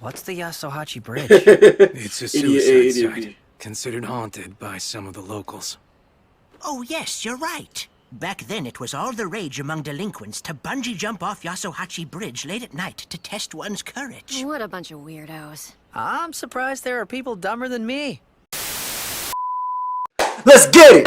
What's the Yasuhachi Bridge? It's a Idiot, suicide idiot, site, idiot. considered haunted by some of the locals. Oh yes, you're right. Back then it was all the rage among delinquents to bungee jump off Yasuhachi Bridge late at night to test one's courage. What a bunch of weirdos. I'm surprised there are people dumber than me. Let's get it!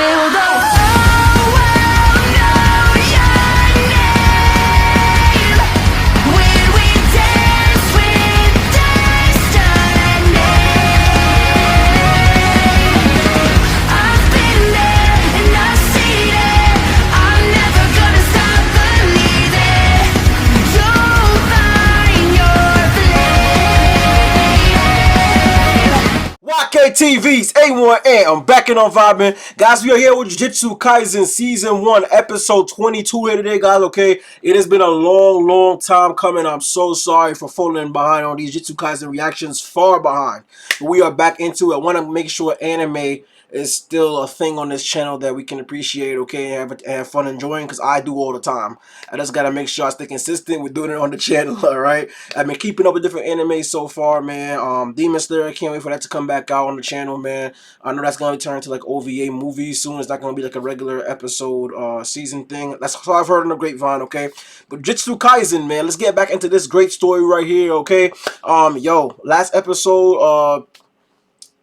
YKTV's A1A. I'm back in on vibing. Guys, we are here with Jujutsu Kaisen Season 1, Episode 22 here today, guys, okay? It has been a long time coming. I'm so sorry for falling behind on these Jujutsu Kaisen reactions, far behind. But we are back into it. I want to make sure anime is still a thing on this channel that we can appreciate, okay, and have fun enjoying, because I do all the time. I just gotta make sure I stay consistent with doing it on the channel, alright? I've been keeping up with different anime so far, man. Demon Slayer, I can't wait for that to come back out on the channel, man. I know that's gonna be turned to like OVA movies soon. It's not gonna be like a regular episode season thing. That's how I've heard on the grapevine, okay? But Jujutsu Kaisen, man, let's get back into this great story right here, okay? Yo, last episode,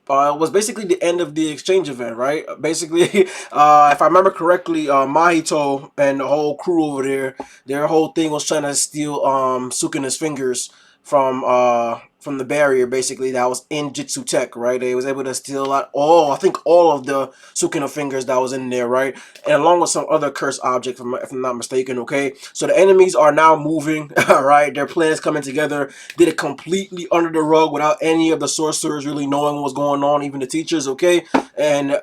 was basically the end of the exchange event, right? Basically, if I remember correctly, Mahito and the whole crew over there, their whole thing was trying to steal Sukina's fingers from the barrier, basically, that was in Jitsu Tech, right? They was able to steal I think all of the Sukina fingers that was in there, right? And along with some other cursed object, if I'm not mistaken, okay? So the enemies are now moving, right? Their plan is coming together. Did it completely under the rug without any of the sorcerers really knowing what was going on, even the teachers, okay? And,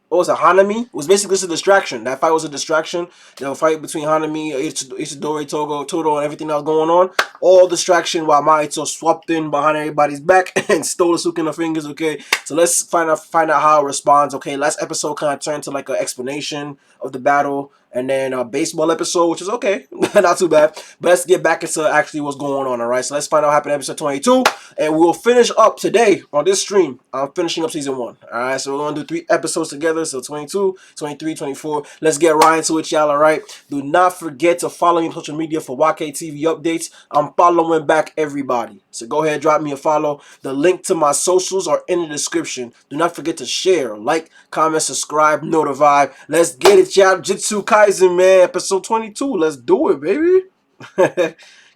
what was it, Hanami? It was basically just a distraction. That fight was a distraction. The fight between Hanami, Itadori, Todo, and everything that was going on. All distraction while Mahito swapped in behind everybody's back and stole the Sukina fingers, okay? So let's find out how it responds, okay? Last episode kind of turned to like an explanation of the battle. And then a baseball episode, which is okay. Not too bad. But let's get back into actually what's going on, alright? So let's find out what happened in episode 22. And we'll finish up today on this stream. I'm finishing up season 1. Alright, so we're going to do 3 episodes together. So 22, 23, 24. Let's get right into it, y'all, alright? Do not forget to follow me on social media for YKTV updates. I'm following back everybody. So go ahead, drop me a follow. The link to my socials are in the description. Do not forget to share, like, comment, subscribe, notify. Let's get it, y'all. Jujutsu Kaisen, man. Episode 22. Let's do it, baby.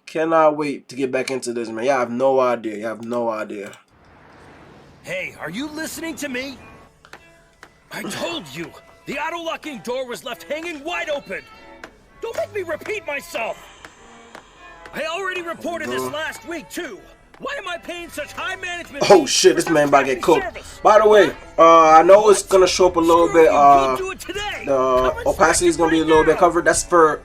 Cannot wait to get back into this, man. Y'all have no idea. You have no idea. Hey, are you listening to me? I told you, the auto-locking door was left hanging wide open. Don't make me repeat myself. I already reported this last week, too. Why am I paying such high management? Oh shit, this man about to get cooked. By the way, I know it's gonna show up a little bit. The opacity is gonna be a little bit covered. That's for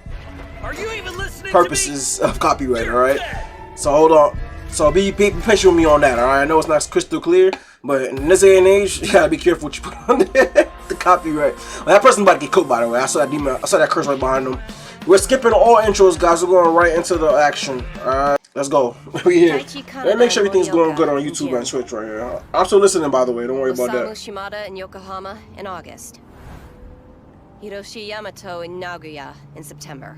purposes of copyright, alright? So hold on. So be patient with me on that, alright? I know it's not crystal clear, but in this day and age, you gotta be careful what you put on there. The copyright. Well, that person about to get cooked, by the way. I saw that demon. I saw that curse right behind them. We're skipping all intros, guys. We're going right into the action. Alright, let's go. We here. Let me make sure everything's going good on YouTube and Twitch right here. I'm still listening, by the way. Don't worry about that. Shimada in Yokohama in August. Hiroshi Yamato in Nagoya in September.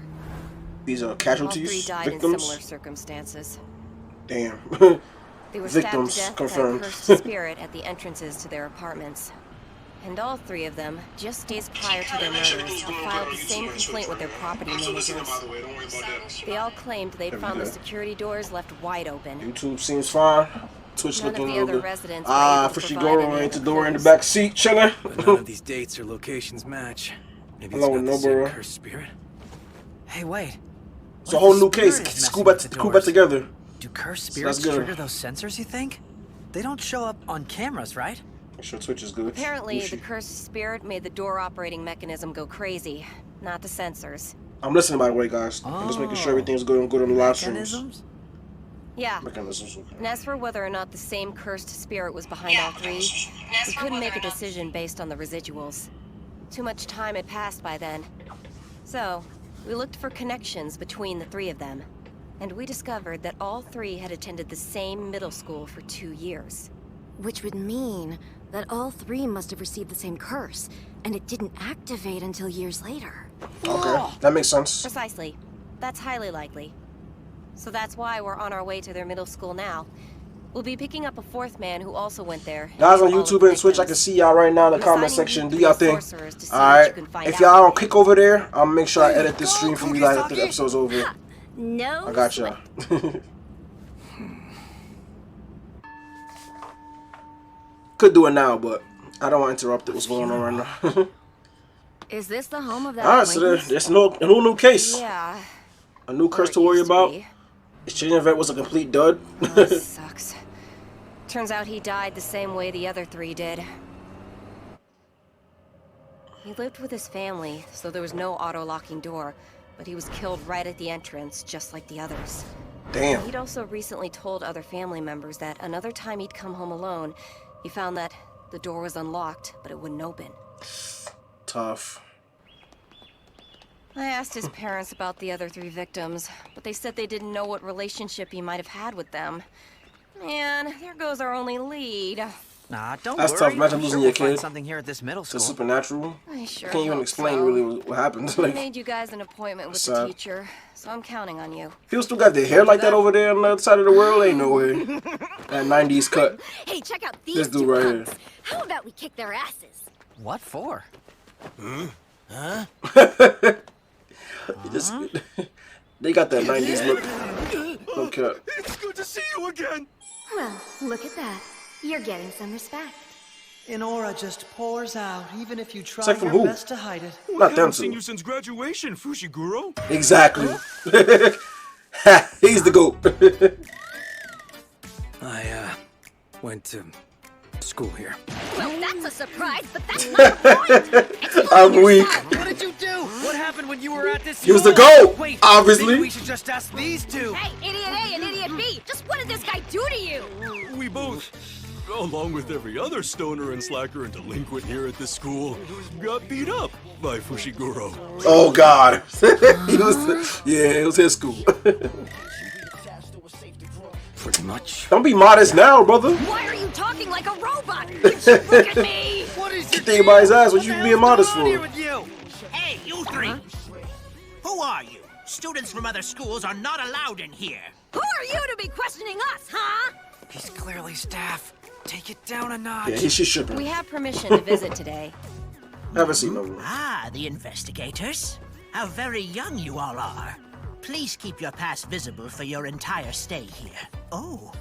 These are casualties, All 3 died victims. in similar circumstances. Damn. They were Victims stabbed to death confirmed. by a cursed spirit at the entrances to their apartments. And all 3 of them, just days prior to their murders, filed the same complaint with their property managers. They all claimed they'd found the security doors left wide open. YouTube seems fine. Twitch None of looking the a other little good. residents were able to provide Fushiguro any ain't the other door in the clues. back seat, chilling. But none of these dates or locations match. Maybe it's Hello, not the same Nobara. cursed spirit. Hey, wait. It's a whole new case. School back together. Do cursed spirits good. trigger those sensors, you think? They don't show up on cameras, right? Make sure Twitch is good. Apparently, Gucci. the cursed spirit made the door operating mechanism go crazy, not the sensors. I'm listening, by the way, guys. I'm just making sure everything's good on the live streams. Mechanisms? Yeah. Mechanisms. Okay. And as for whether or not the same cursed spirit was behind all 3, we couldn't make a decision based on the residuals. Too much time had passed by then. So, we looked for connections between the 3 of them. And we discovered that all three had attended the same middle school for 2 years. Which would mean that all three must have received the same curse, and it didn't activate until years later. Okay, that makes sense. Precisely. That's highly likely. So that's why we're on our way to their middle school now. We'll be picking up a fourth man who also went there. Guys on YouTube and Twitch, I can see y'all right now in the comment section. Do y'all think? Alright, if y'all don't click over there, I'll make sure I edit this stream for you guys after the episode's over. No. I got y'all. Could do it now, but I don't want to interrupt it. What's going on right now? Is this the home of that? Alright, so there's a whole new case. Yeah. A new curse to worry about. Exchange event was a complete dud. That sucks. Turns out he died the same way the other three did. He lived with his family, so there was no auto-locking door, but he was killed right at the entrance, just like the others. Damn. He'd also recently told other family members that another time he'd come home alone, he found that the door was unlocked, but it wouldn't open. Tough. I asked his parents about the other three victims, but they said they didn't know what relationship he might have had with them. Man, there goes our only lead. Nah, don't That's worry. tough. Imagine I'm losing sure your we'll find kid. something here at this middle It's school. supernatural. I sure Can't even hope explain so. really what happened. I Like, made you guys an appointment with the Sad. teacher, so I'm counting on you. people still got their hair like that over there on the other side of the world. Ain't no way. That 90s cut. Hey, check out these This dude two right punks. here. How about we kick their asses? What for? Just, they got that 90s look. No cap. It's good to see you again. Well, look at that. You're getting some respect. An aura just pours out, even if you try Except from your who? best to hide it. Not them Haven't seen two. you since graduation, Fushiguro. Exactly. He's the GOAT. I went to school here. Well, that's a surprise, but that's not the point. I'm weak. What did you do? What happened when you were at this He was the school? GOAT, Wait, obviously. maybe we should just ask these two. Hey, idiot A and idiot B, just what did this guy do to you? We both, along with every other stoner and slacker and delinquent here at this school, got beat up by Fushiguro. Oh God. He was. Yeah, it was his school. Pretty much. Don't be modest now, brother. Why are you talking like a robot? Would you look at me? What is You think about his ass? What you being modest for? Hey, you three! Who are you? Students from other schools are not allowed in here. Who are you to be questioning us, huh? He's clearly staff. Take it down a notch. Yeah, he should ship We him. have permission to visit today. Haven't seen no one. Ah, the investigators. How very young you all are. Please keep your pass visible for your entire stay here. Oh,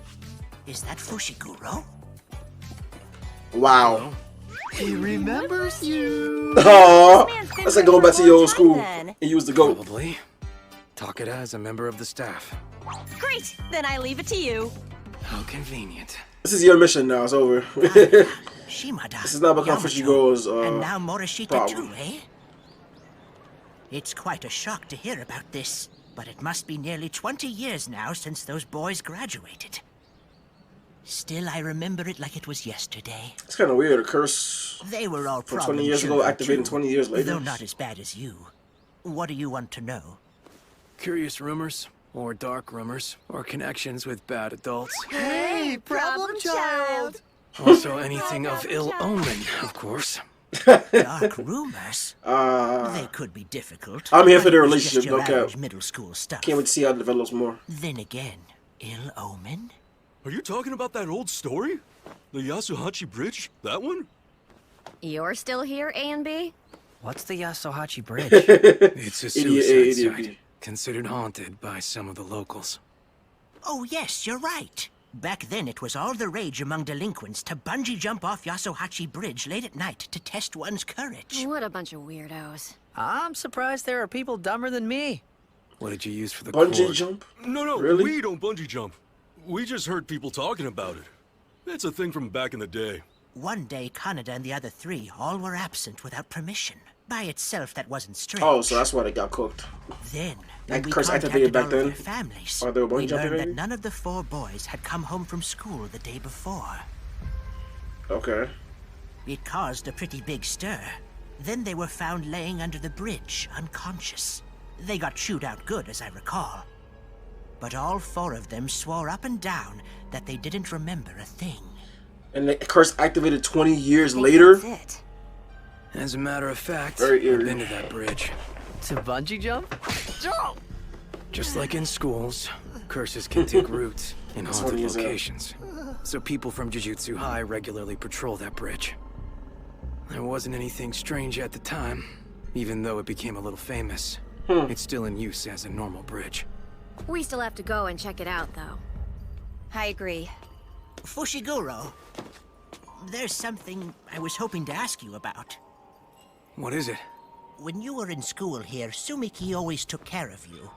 is that Fushiguro? Wow. He remembers you. Aww. man's been That's like around going for back to a your long old school. time then. And you was the GOAT. Probably. Takeda is a member of the staff. Great, then I leave it to you. How convenient. This is your mission now. It's over. Shimada. This has now become Yamato, Fushiguro's, and now Morishita problem. too, eh? It's quite a shock to hear about this, but it must be nearly 20 years now since those boys graduated. Still, I remember it like it was yesterday. It's kind of weird. A curse They were all from problem 20 years ago children, activating too, 20 years later. though not as bad as you. What do you want to know? Curious rumors, or dark rumors, or connections with bad adults. Hey, problem child. Also anything of ill omen, of course. Dark rumors? They could be difficult. I'm here for but the it was just relationship, your no cap. average middle school stuff. Can't wait to see how it develops more. Then again, ill omen? Are you talking about that old story? The Yasuhachi Bridge? That one? You're still here, A and B? What's the Yasuhachi Bridge? It's a Idiot A, suicide idiot site, B. considered haunted by some of the locals. Oh yes, you're right. Back then it was all the rage among delinquents to bungee jump off Yasuhachi Bridge late at night to test one's courage. What a bunch of weirdos. I'm surprised there are people dumber than me. What did you use for the Bungee cord? jump? No, Really? we don't bungee jump. We just heard people talking about it. It's a thing from back in the day. One day, Kaneda and the other three all were absent without permission. By itself, that wasn't strange. Oh, so that's why they got cooked. Then, That when we curse contacted activated back all then? of their families, Are they a we bungee jumping learned that maybe? none of the 4 boys had come home from school the day before. Okay. It caused a pretty big stir. Then they were found laying under the bridge, unconscious. They got chewed out good, as I recall. but all 4 of them swore up and down that they didn't remember a thing. And the curse activated 20 years later? That's it. As a matter of fact, Very I've eerie. been to that bridge. To bungee jump? Jump! Just like in schools, curses can take root in haunted funny as hell. locations. So people from Jujutsu High regularly patrol that bridge. There wasn't anything strange at the time, even though it became a little famous. It's still in use as a normal bridge. We still have to go and check it out, though. I agree. Fushiguro, there's something I was hoping to ask you about. What is it? When you were in school here, Sumiki always took care of you.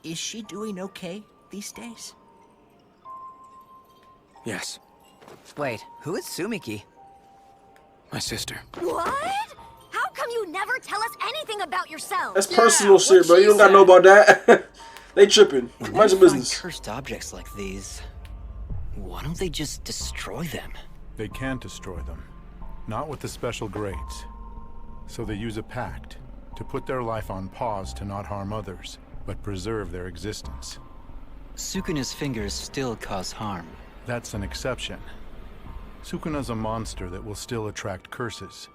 Is she doing okay these days? Yes, Wait, who is Sumiki? my sister. What? How come you never tell us anything about yourself? That's personal shit, bro. You don't gotta know about that. They tripping. When Mind they your find business. cursed objects like these, why don't they just destroy them? They can't destroy them. Not with the special grades. So they use a pact to put their life on pause to not harm others, but preserve their existence. Sukuna's fingers still cause harm. That's an exception. Sukuna's a monster that will still attract curses,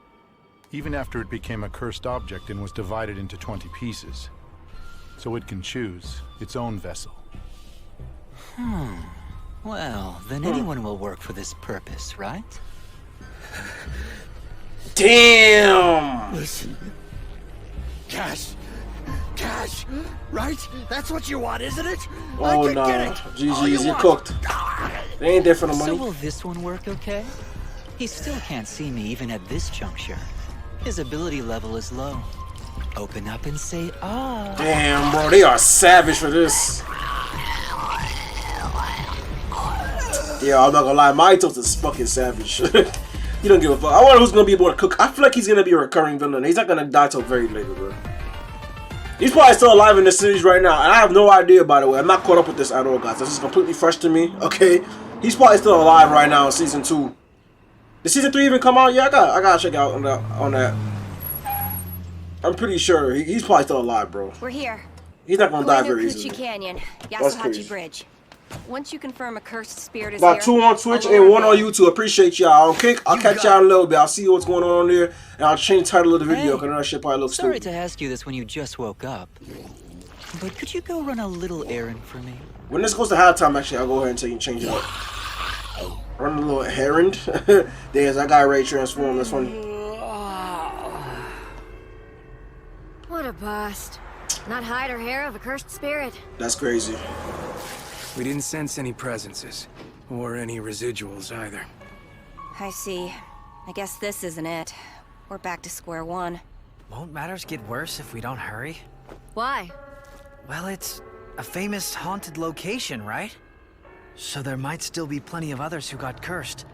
even after it became a cursed object and was divided into 20 pieces. So it can choose its own vessel. Well, then anyone will work for this purpose, right? Damn! Listen. Cash. Cash. Right? That's what you want, isn't it? Oh no. GG's, you're cooked. They ain't there for the So money. will this one work okay? He still can't see me even at this juncture. His ability level is low. Open up and say, ah. Damn, bro, they are savage for this. Yeah, I'm not gonna lie, Maito's is fucking savage. He don't give a fuck. I wonder who's gonna be able to cook. I feel like he's gonna be a recurring villain. He's not gonna die till very later, bro. He's probably still alive in the series right now, and I have no idea, by the way. I'm not caught up with this at all, guys. This is completely fresh to me, okay? He's probably still alive right now in season 2. Did season 3 even come out? Yeah, I gotta check out on that. I'm pretty sure he's probably still alive, bro. We're here. He's not gonna die very Kuchi easily. Canyon, That's Yasuhachi crazy. Bridge. Once you confirm a cursed spirit is Got here, 2 on Twitch I'll and 1 lower on it. YouTube. Appreciate y'all. Okay, I'll catch y'all in a little bit. I'll see what's going on there, and I'll change the title of the video because that shit probably looks Sorry stupid. to ask you this when you just woke up, but could you go run a little errand for me? When this goes to halftime, actually, I'll go ahead and change it up. Run a little errand. There's that guy Ray transformed. That's funny. What a bust. Not hide or hair of a cursed spirit. That's crazy. We didn't sense any presences, or any residuals either. I see. I guess this isn't it. We're back to square one. Won't matters get worse if we don't hurry? Why? Well, it's a famous haunted location, right? So there might still be plenty of others who got cursed.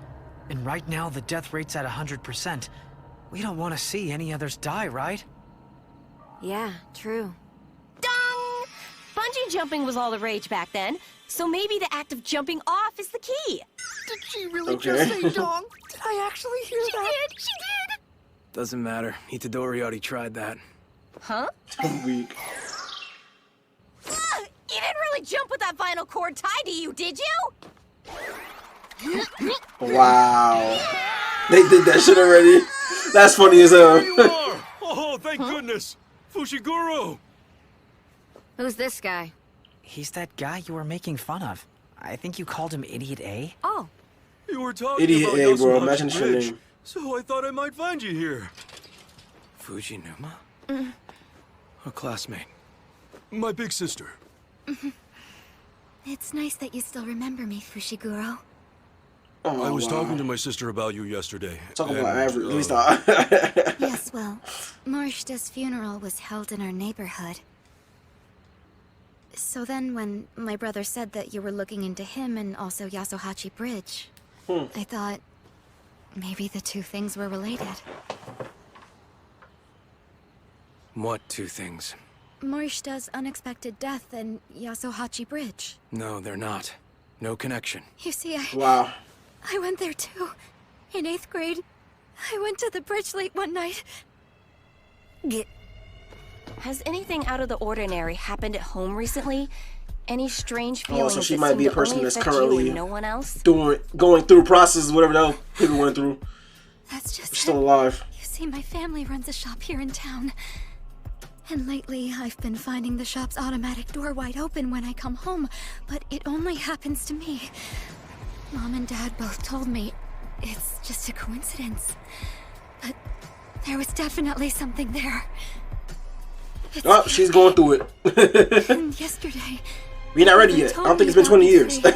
And right now, the death rate's at 100%. We don't want to see any others die, right? Yeah, true. Dong! Bungee jumping was all the rage back then, so maybe the act of jumping off is the key. Did she really Okay. just say dong? Did I actually hear that? She did! Doesn't matter. Itadori already tried that. Huh? I'm weak. You didn't really jump with that vinyl cord tied to you, did you? Wow. They did that shit already. That's funny as hell. There you are! Oh, thank goodness! Fushiguro! Who's this guy? He's that guy you were making fun of. I think you called him Idiot A. Oh, You were talking Idiot about A, bro. Yasuhachi Imagine your Bridge, name. so I thought I might find you here. Fujinuma? A classmate. My big sister. it's nice that you still remember me, Fushiguro. Oh, I was wow. talking to my sister about you yesterday. Talking and, about average. At least Yes, well, Morishita's funeral was held in our neighborhood. So then when my brother said that you were looking into him and also Yasuhachi Bridge, I thought maybe the two things were related. What 2 things? Morishita's unexpected death and Yasuhachi Bridge. No, they're not. No connection. You see, Wow. I went there too. In 8th grade, I went to the bridge late one night. Has anything out of the ordinary happened at home recently? Any strange feelings so she that might seem be a to person only that's affect currently you and no one else? going through processes, whatever the hell people went through. That's just Still it. alive. You see, my family runs a shop here in town. And lately, I've been finding the shop's automatic door wide open when I come home, but it only happens to me. Mom and Dad both told me it's just a coincidence. But there was definitely something there. Oh, she's going through it. And yesterday... We're not ready yet. I don't think it's been 20 years. And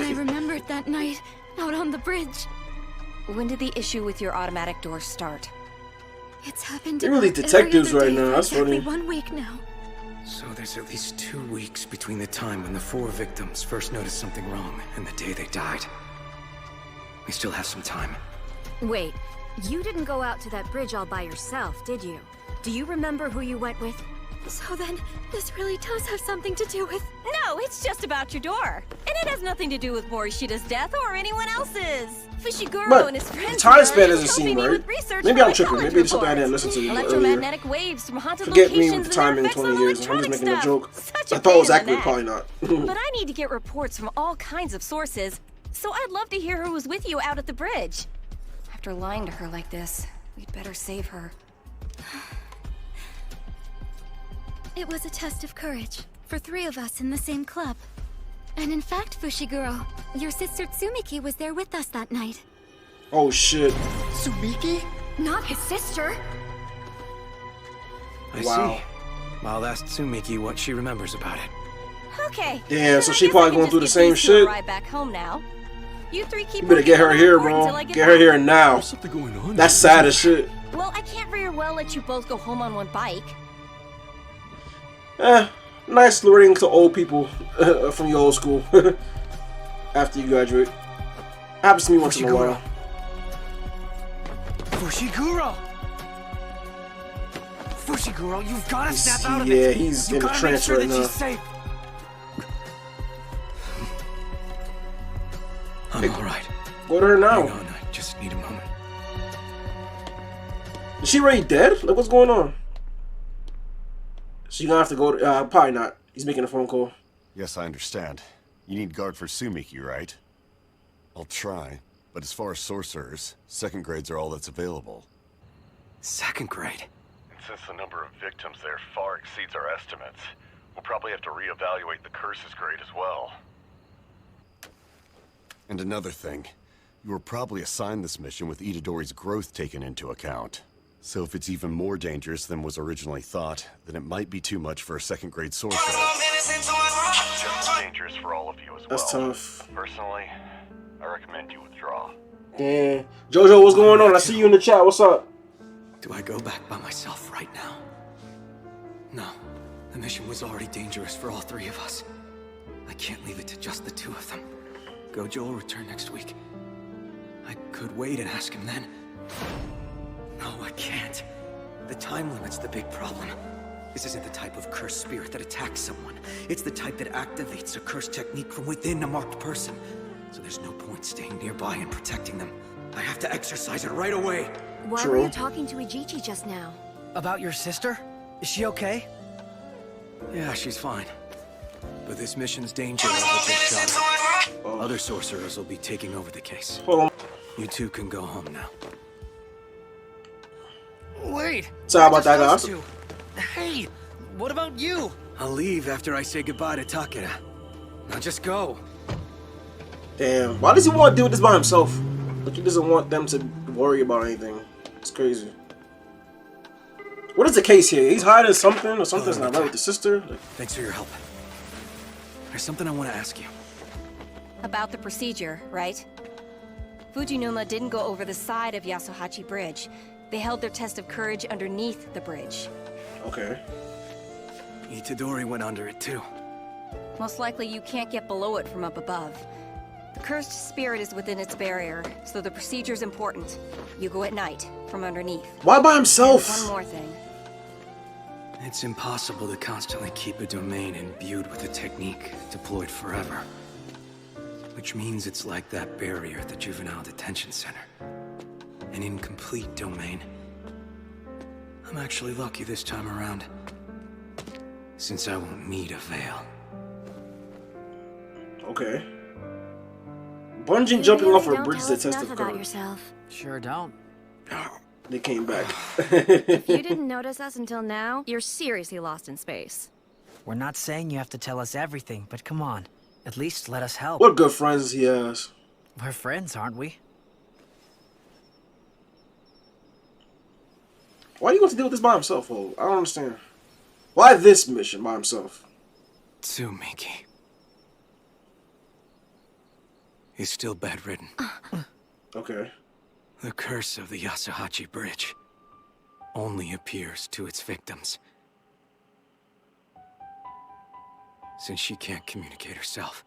I remembered that night out on the bridge. When did the issue with your automatic door start? It's happened. They're really about detectives every other right day now. for That's exactly funny. 1 week now. So there's at least 2 weeks between the time when the 4 victims first noticed something wrong and the day they died. We still have some time. Wait, you didn't go out to that bridge all by yourself, did you? Do you remember who you went with? So then, this really does have something to do with... No, it's just about your door. And it has nothing to do with Morishida's death or anyone else's. Fushiguro But and his friends the time span are doesn't helping seem me right. with research Maybe for I'm my tripping. college Maybe it's something I didn't reports. listen to earlier. Electromagnetic waves from haunted Forget me locations with the time and in their 20 effects years. on I'm just making a electronic joke. stuff. I thought it was Such a pain in accurate, the probably neck. not. But I need to get reports from all kinds of sources, so I'd love to hear who was with you out at the bridge. After lying to her like this, we'd better save her. It was a test of courage for 3 of us in the same club. And in fact, Fushiguro, your sister Tsumiki was there with us that night. Oh shit. Tsumiki? Not his sister. I Wow. see. I'll ask Tsumiki what she remembers about it. Okay. Damn, so then I she guess probably I can going through the just same get these two a shit. ride back home now. You 3 keep You better get her working here, on the report until bro. I Get her here now. There's something going on. That's sad as shit. Well, I can't very well let you both go home on one bike. Nice learning to old people from your old school after you graduate. Happens to me once in a while. Fushiguro! Fushiguro, you've got to snap out of Yeah, it. he's You in a gotta make trance sure right that now. she's safe. I'm alright. Go to her now. Hang on, I just need a moment. Is she already dead? Like, what's going on? She gonna have to go to, probably not. He's making a phone call. Yes, I understand. You need guard for Tsumiki, right? I'll try, but as far as sorcerers, 2nd grades are all that's available. 2nd grade? And since the number of victims there far exceeds our estimates, we'll probably have to reevaluate the curses grade as well. And another thing, you were probably assigned this mission with Itadori's growth taken into account. So if it's even more dangerous than was originally thought, then it might be too much for a 2nd grade sorcerer. Just as dangerous for all of you as well. That's tough. Personally, I recommend you withdraw. Damn. Jojo, what's going on? I see you in the chat. What's up? Do I go back by myself right now? No. The mission was already dangerous for all 3 of us. I can't leave it to just the 2 of them. Gojo will return next week. I could wait and ask him then. No, I can't. The time limit's the big problem. This isn't the type of cursed spirit that attacks someone. It's the type that activates a cursed technique from within a marked person. So there's no point staying nearby and protecting them. I have to exercise it right away. Why were you talking to Ijichi just now? About your sister? Is she okay? Yeah, she's fine. But this mission's danger level just shot up. Other sorcerers will be taking over the case. Hold on. You 2 can go home now. Wait! Sorry about that, Just guys. those 2. Hey! What about you? I'll leave after I say goodbye to Takeda. Now just go. Damn. Why does he want to do this by himself? Like, he doesn't want them to worry about anything. It's crazy. What is the case here? He's hiding something, or something's not right with the sister? Like, Thanks for your help. There's something I want to ask you. About the procedure, right? Fujinuma didn't go over the side of Yasuhachi Bridge. They held their test of courage underneath the bridge. okay. Itadori went under it too. Most likely you can't get below it from up above. The cursed spirit is within its barrier, so the procedure's important. You go at night, from underneath. Why by And himself? one more thing. It's impossible to constantly keep a domain imbued with a technique deployed forever. Which means it's like that barrier at the juvenile detention center. An incomplete domain. I'm actually lucky this time around, since I won't need a veil. Okay. Bungee jumping off a Don't bridge tell is a us test enough of about courage. yourself. Sure don't. They came back. If you didn't notice us until now, you're seriously lost in space. We're not saying you have to tell us everything, but come on. At least let us help. What good friends he has. We're friends, aren't we? Why are you going to deal with this by himself, Ho? I don't understand. Why this mission by himself? Tsumiki. He's still bedridden. Okay. The curse of the Yasuhachi Bridge only appears to its victims. Since she can't communicate herself,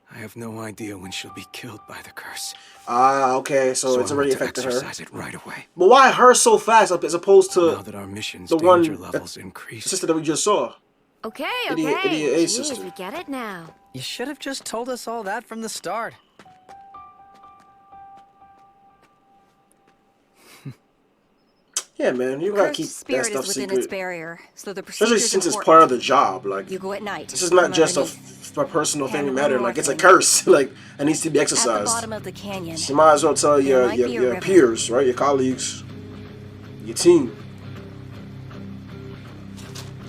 I have no idea when she'll be killed by the curse. Ah, okay, so it's I already want to affected her. exercise it right away. But why her so fast as opposed to Now that our mission's the danger one levels increase. sister that we just saw? Okay, Idiot A Jeez, sister. we get it now. You should have just told us all that from the start. Yeah, man, you gotta Cursed keep that spirit stuff is within secret. its barrier, so the Especially procedure's since it's important. part of the job. Like, You go at night. this is not from just underneath. a personal family Hand matter. over Like, it's a orphan. curse. Like, it needs to be At the exercised. bottom of the canyon. So you might as well tell There your might be a your river. peers, right? Your colleagues, your team.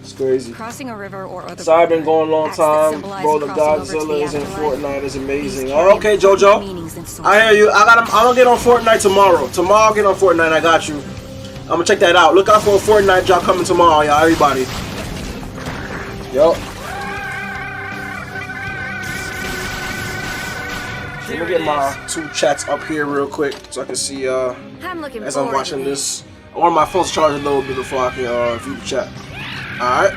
It's crazy. Crossing a river or other. So I've been going a long acts that time. symbolize Bro, the crossing over to Godzilla is in afterlife. Fortnite is amazing. These Oh, carry okay, important JoJo. meanings and sources. I hear you. I'm gonna get on Fortnite tomorrow. Tomorrow I'll get on Fortnite. I got you. I'm gonna check that out. Look out for a Fortnite drop coming tomorrow, y'all. Everybody. Yup. Let me get my 2 chats up here real quick so I can see I'm looking as I'm forward watching to this. I want my phone's charged a little bit before I can view the chat. Alright.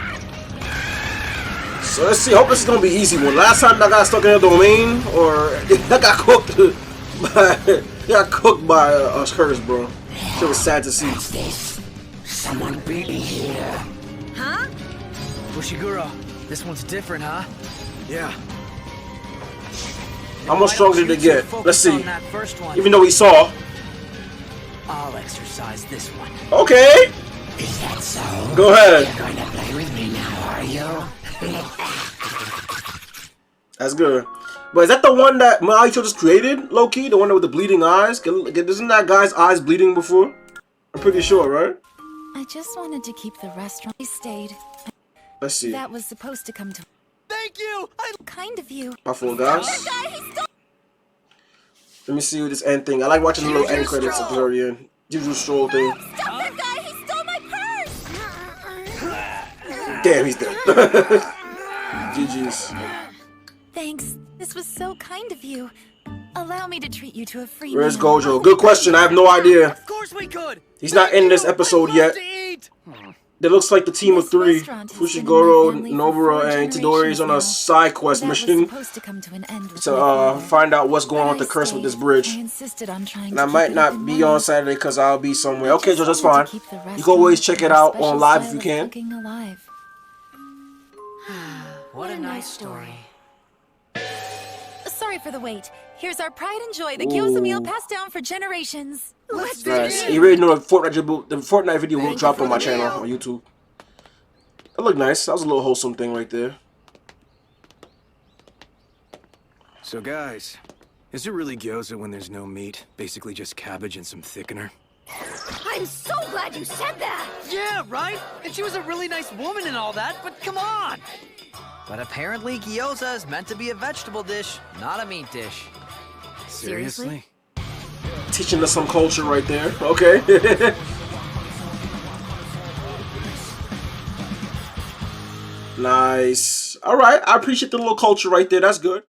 So let's see. Hope this is gonna be an easy one. Last time I got stuck in a domain, or I got cooked by a curse, bro. It was sad to see. Someone really here. Huh? Bushiguro, this one's different, huh? Yeah. How much stronger did it get? Let's see. That first one. Even though we saw. I'll exercise this one. Okay. Is that so? Go ahead. You're going to play with me now, are you? That's good. But is that the one that Maicho just created, low-key? The one with the bleeding eyes? Isn't that guy's eyes bleeding before? I'm pretty sure, right? I just wanted to keep the restaurant. I stayed. Let's see. That was supposed to come to. Thank you! Kind of you. My fault, guys. Let me see what this end thing. I like watching the little end credits at the very end. Jujutsu Stroll thing. Stop that guy! He stole my purse! Damn, he's dead. GG's. Thanks. This was so kind of you. Allow me to treat you to a free Where's meal. Gojo? Good question. I have no idea. Of course we could! He's not in this episode I'd yet. love to eat. It looks like the team of This 3, restaurant has been in Fushiguro, my family for Nobara, 4 and Itadori, is on a generations side quest That was mission supposed to come to an end with to my father. find out what's going on But with the I curse with this stayed. bridge. I insisted on trying And to I keep might it not within be memory. on Saturday because I'll be somewhere. Okay, Joe, that's Wanted fine. to keep the You can restaurant always check it and out special on live if style you of can. cooking alive. What a nice story. Sorry for the wait. Here's our pride and joy, the gyoza meal passed down for generations. Let's do Nice. it! You already know the Fortnite video will drop on my channel on YouTube. That looked nice. That was a little wholesome thing right there. So guys, is it really gyoza when there's no meat? Basically just cabbage and some thickener? I'm so glad you said that! Yeah, right? And she was a really nice woman and all that, but come on! But apparently gyoza is meant to be a vegetable dish, not a meat dish. Seriously? Teaching us some culture right there. Okay. Nice. All right. I appreciate the little culture right there. That's good.